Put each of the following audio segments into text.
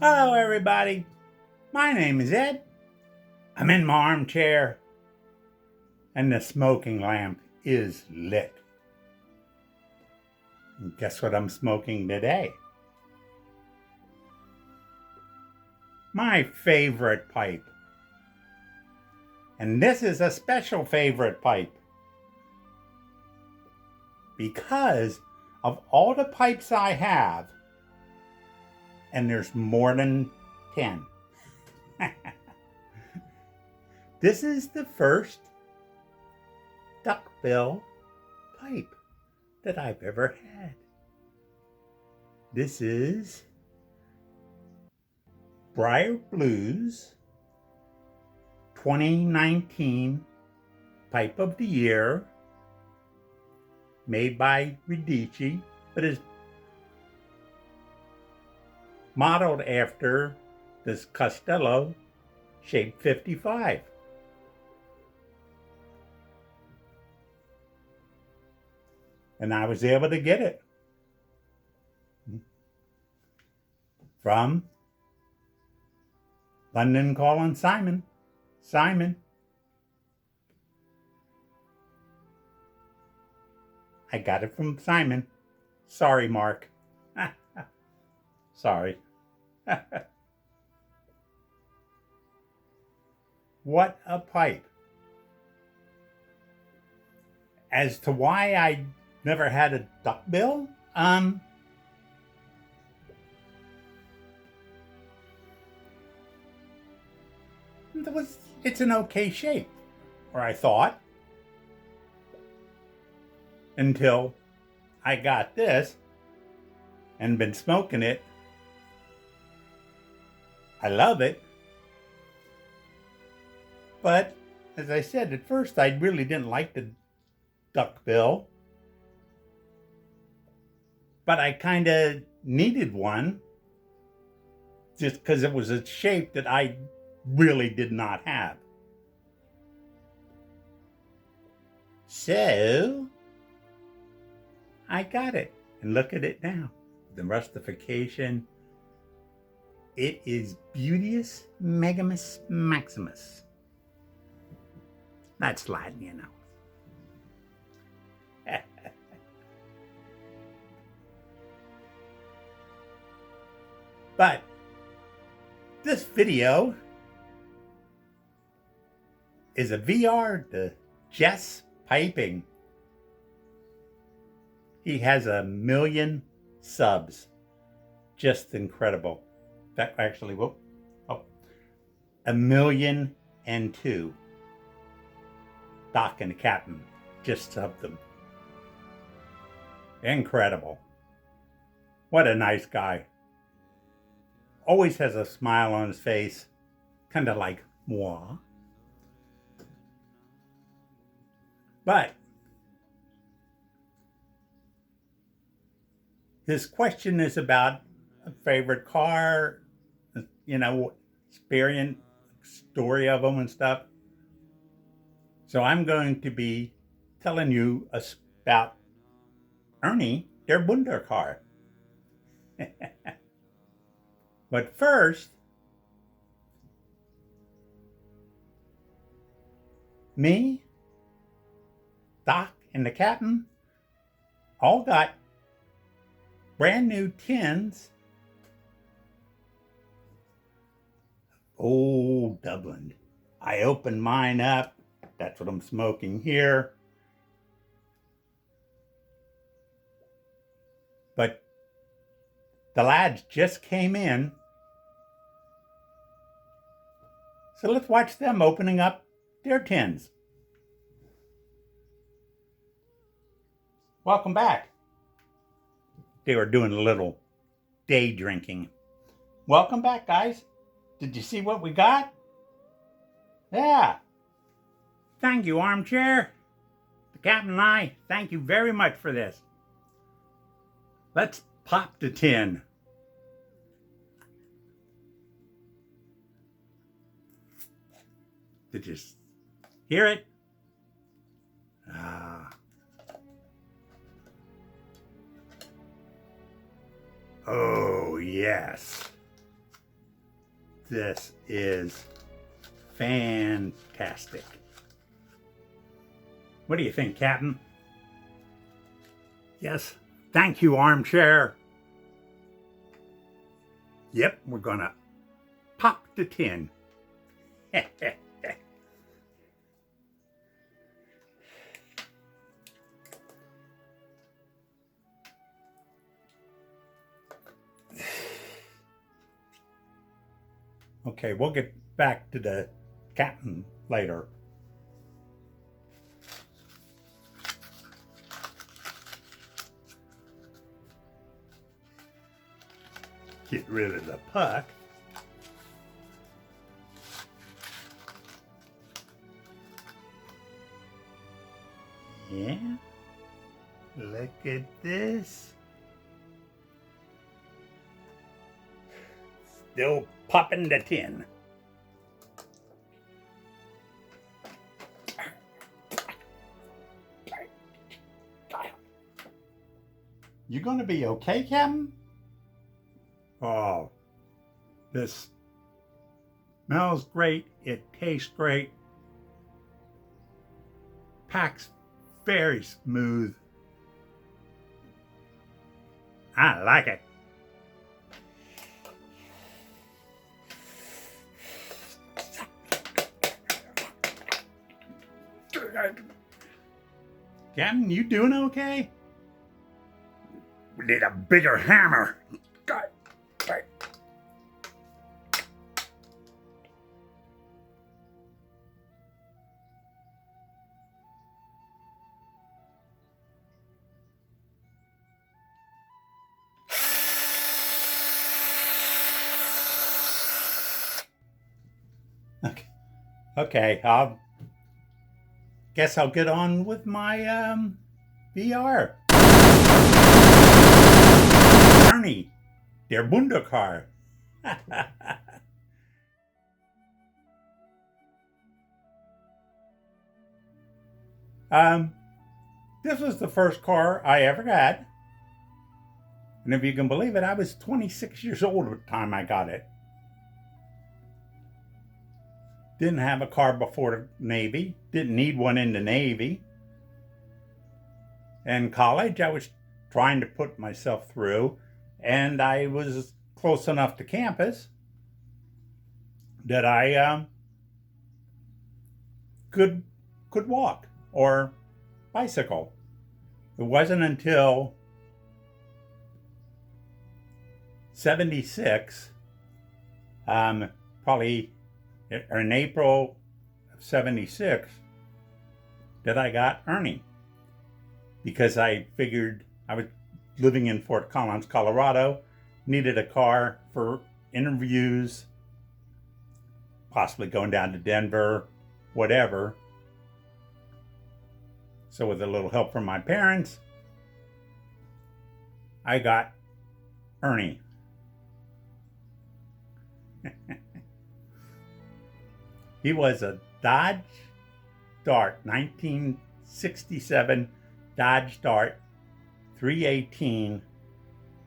Hello, everybody. My name is Ed. I'm in my armchair, and the smoking lamp is lit. And guess what I'm smoking today? My favorite pipe. And this is a special favorite pipe because of all the pipes I have, and there's more than 10. This is the first duckbill pipe that I've ever had. This is Briar Blues 2019 Pipe of the Year, made by Radici, but is modeled after this Costello Shape 55. And I was able to get it from London calling Simon. Simon, I got it from Simon. Sorry, Mark. Sorry. What a pipe. As to why I never had a duckbill, it's an okay shape, or I thought, until I got this and been smoking it. I love it, but as I said, at first I really didn't like the duckbill, but I kind of needed one just because it was a shape that I really did not have. So I got it, and look at it now. The rustification. It is Beauteous Megamus Maximus. That's Latin, you know. But this video is a VR to Jespiping. He has 1 million subs. Just incredible. Actually, 1,000,002. Doc and the Captain just subbed them. Incredible. What a nice guy. Always has a smile on his face, kind of like moi. But his question is about a favorite car, experience, story of them and stuff. So I'm going to be telling you about Ernie, their Vunder car. But first, me, Doc, and the Captain all got brand new tins of Old Dublin. I opened mine up. That's what I'm smoking here. But the lads just came in. So let's watch them opening up their tins. Welcome back. They were doing a little day drinking. Welcome back, guys. Did you see what we got? Yeah. Thank you, armchair. The Captain and I, thank you very much for this. Let's pop the tin. Did you hear it? Oh, yes. This is fantastic. What do you think, Captain? Yes. Thank you, armchair. Yep, we're gonna pop the tin. Okay, we'll get back to the captain later. Get rid of the puck. Yeah, look at this. Still popping the tin. You gonna be okay, Captain? Oh, this smells great. It tastes great. Packs very smooth. I like it. Captain, you doing okay? We need a bigger hammer. Okay, guess I'll get on with my VR. Ernie, der Vunder car. This was the first car I ever had. And if you can believe it, I was 26 years old at the time I got it. Didn't have a car before the Navy. Didn't need one in the Navy. In college, I was trying to put myself through, and I was close enough to campus that I could walk or bicycle. It wasn't until 76, probably in April of 76, that I got Ernie. Because I figured I was living in Fort Collins, Colorado, needed a car for interviews, possibly going down to Denver, whatever. So with a little help from my parents, I got Ernie. He was a Dodge Dart, 1967 Dodge Dart 318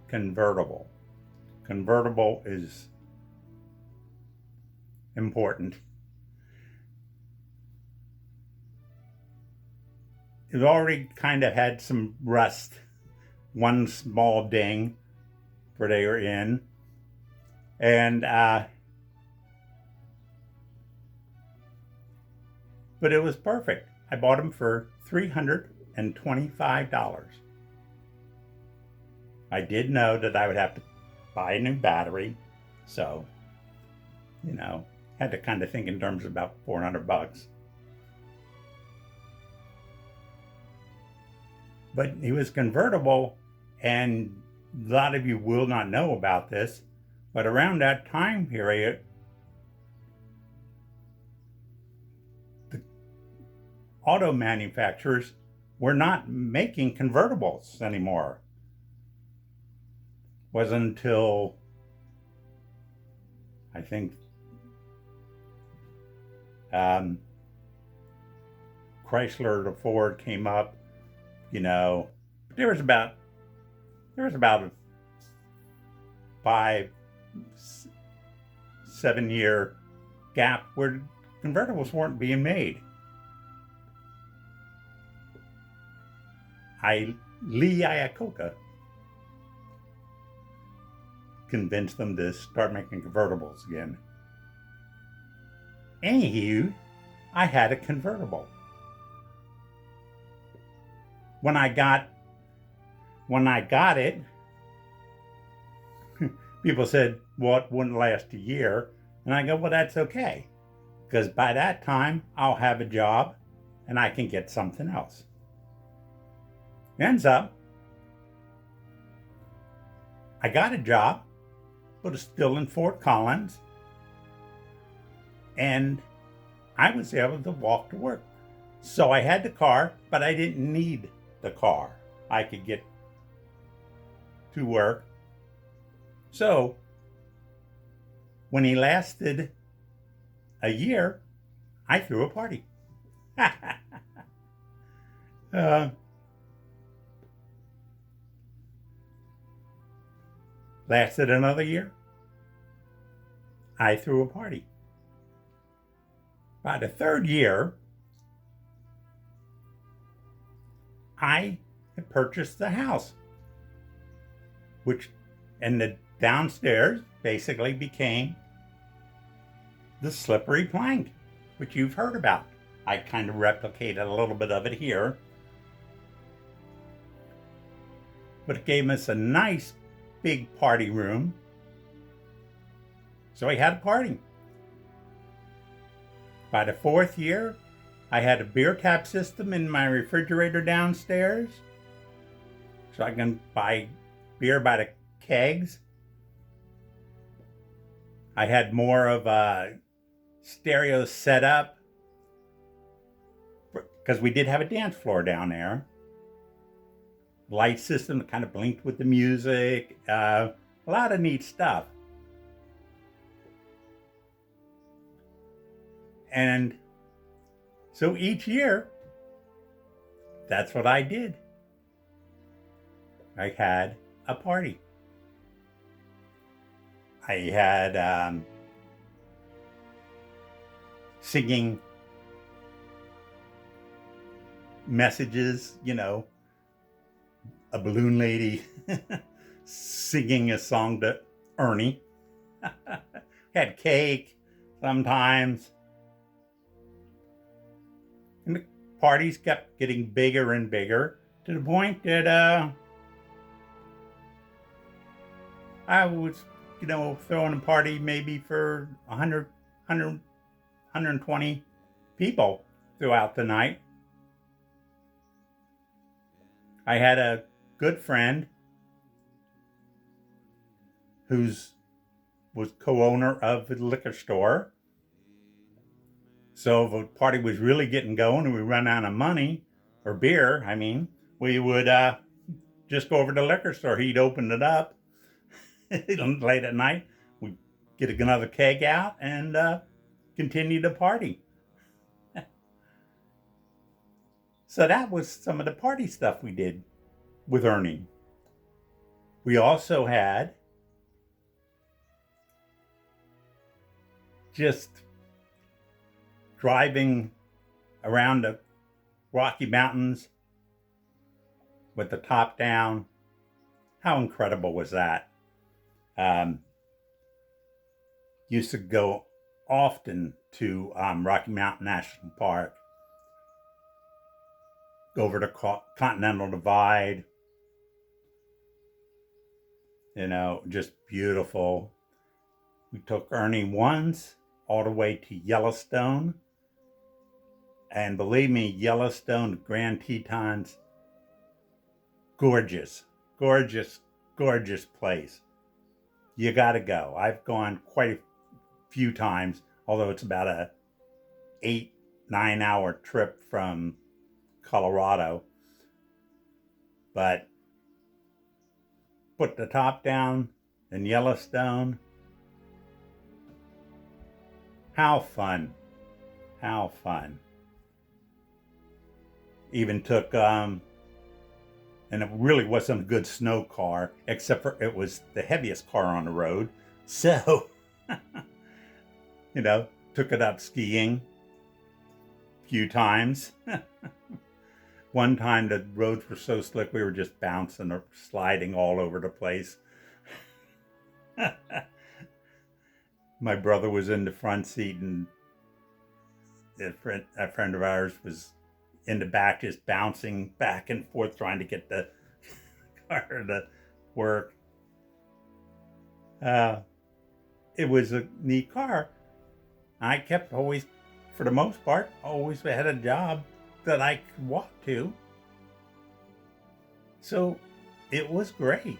convertible. Convertible is important. It already kind of had some rust, one small ding where they were in, and but it was perfect. I bought them for $325. I did know that I would have to buy a new battery, so, you know, had to kind of think in terms of about $400. But he was convertible, and a lot of you will not know about this, but around that time period, auto manufacturers were not making convertibles anymore. Wasn't until I think Chrysler to Ford came up, you know. There was about 5-7 year gap where convertibles weren't being made. Lee Iacocca convinced them to start making convertibles again. Anywho, I had a convertible. When I got it, people said, well, it wouldn't last a year. And I go, well, that's okay, because by that time, I'll have a job and I can get something else. Ends up, I got a job, but it's still in Fort Collins, and I was able to walk to work. So I had the car, but I didn't need the car. I could get to work. So when he lasted a year, I threw a party. Lasted another year, I threw a party. By the third year, I had purchased the house, and the downstairs basically became the slippery plank, which you've heard about. I kind of replicated a little bit of it here, but it gave us a nice big party room. So we had a party. By the fourth year, I had a beer tap system in my refrigerator downstairs, so I can buy beer by the kegs. I had more of a stereo set up, because we did have a dance floor down there. Light system that kind of blinked with the music. A lot of neat stuff. And so each year, that's what I did. I had a party. I had singing messages, a balloon lady singing a song to Ernie. Had cake sometimes. And the parties kept getting bigger and bigger to the point that I was, throwing a party maybe for 120 people throughout the night. I had a good friend was co-owner of the liquor store. So if a party was really getting going and we run out of money, or beer, we would just go over to the liquor store. He'd open it up late at night. We'd get another keg out and continue to party. So that was some of the party stuff we did with Ernie. We also had just driving around the Rocky Mountains with the top down. How incredible was that? Used to go often to Rocky Mountain National Park, go over to Continental Divide. Just beautiful. We took Ernie once all the way to Yellowstone. And believe me, Yellowstone, Grand Tetons, gorgeous, gorgeous, gorgeous place. You gotta go. I've gone quite a few times, although it's about a 8-9 hour trip from Colorado. But put the top down in Yellowstone. How fun. How fun. Even took And it really wasn't a good snow car, except for it was the heaviest car on the road. So, took it up skiing a few times. One time the roads were so slick we were just bouncing or sliding all over the place. My brother was in the front seat, and a friend of ours was in the back just bouncing back and forth trying to get the car to work. It was a neat car. I kept always, for the most part, always had a job that I could walk to. So it was great.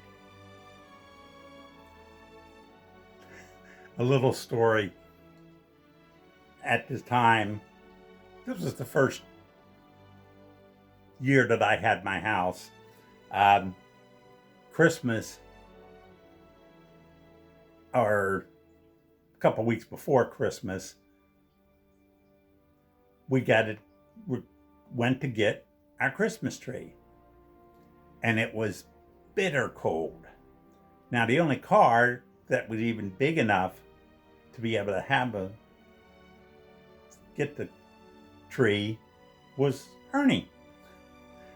A little story. At this time, this was the first year that I had my house. Christmas, or a couple weeks before Christmas, we went to get our Christmas tree. And it was bitter cold. Now, the only car that was even big enough to be able to get the tree was Ernie.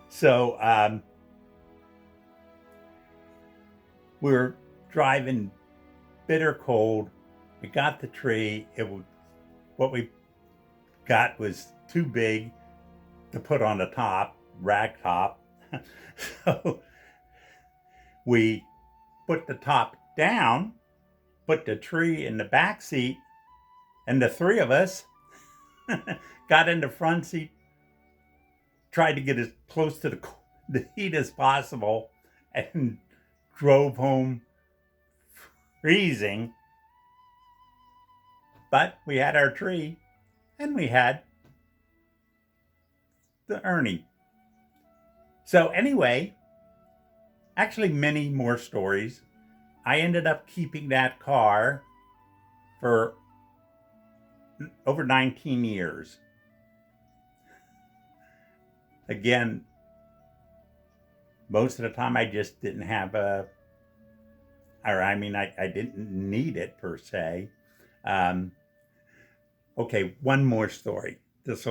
So we were driving bitter cold. We got the tree. What we got was too big to put on the top, rag top. So we put the top down, put the tree in the back seat, and the three of us got in the front seat, tried to get as close to the heat as possible, and drove home freezing. But we had our tree, and we had the Ernie. So anyway, actually many more stories. I ended up keeping that car for over 19 years. Again, most of the time I just didn't have I didn't need it per se. Okay, one more story. This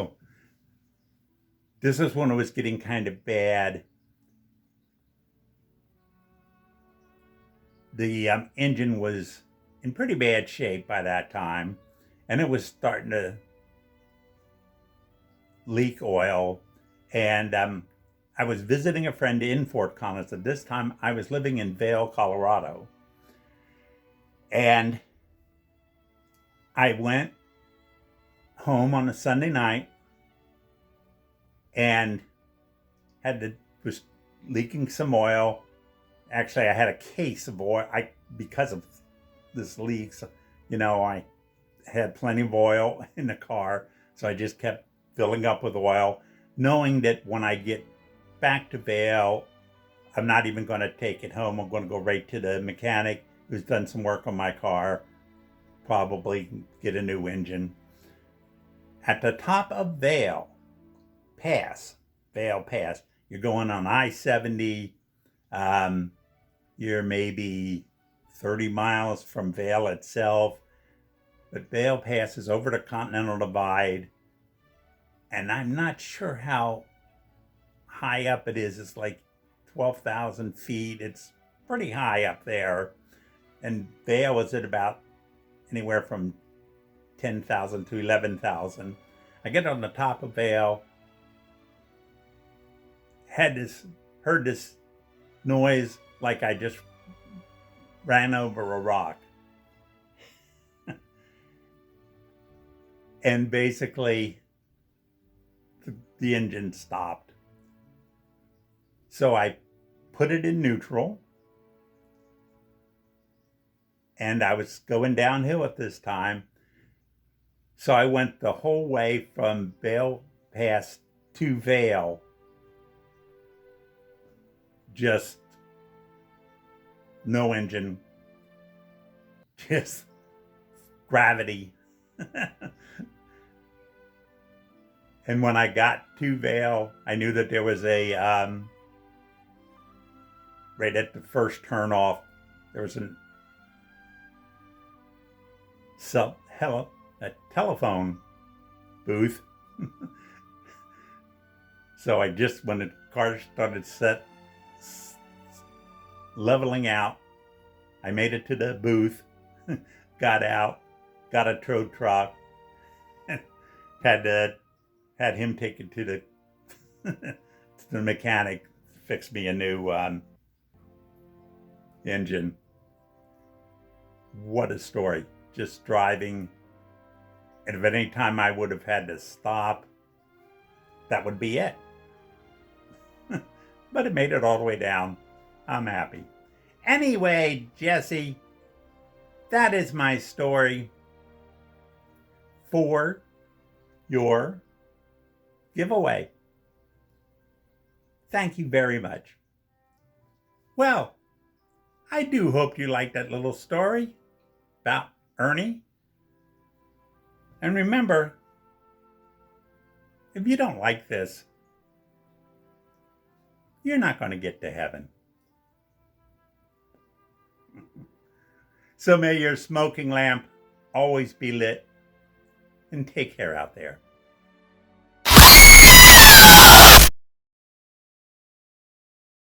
is when it was getting kind of bad. The engine was in pretty bad shape by that time, and it was starting to leak oil. And I was visiting a friend in Fort Collins. At this time, I was living in Vail, Colorado. And I went home on a Sunday night and was leaking some oil. Actually, I had a case of oil. Because of this leak, I had plenty of oil in the car, so I just kept filling up with oil, knowing that when I get back to Vail, I'm not even going to take it home. I'm going to go right to the mechanic who's done some work on my car, probably get a new engine. At the top of Vail Pass, you're going on I-70. You're maybe 30 miles from Vail itself. But Vail Pass is over the Continental Divide. And I'm not sure how high up it is. It's like 12,000 feet. It's pretty high up there. And Vail is at about anywhere from 10,000 to 11,000. I get on the top of Vail, heard this noise like I just ran over a rock. And basically, the engine stopped. So I put it in neutral, and I was going downhill at this time. So I went the whole way from Vail Pass to Vail, just no engine, just gravity. And when I got to Vail, I knew that there was a right at the first turn off, there was a telephone booth. So I just, when the car started leveling out, I made it to the booth, got out, got a tow truck, had him take it to the mechanic, fix me a new engine. What a story. Just driving. And if at any time I would have had to stop, that would be it. But it made it all the way down. I'm happy. Anyway, Jesse, that is my story for your giveaway. Thank you very much. Well, I do hope you liked that little story about Ernie. And remember, if you don't like this, you're not going to get to heaven. So may your smoking lamp always be lit, and take care out there.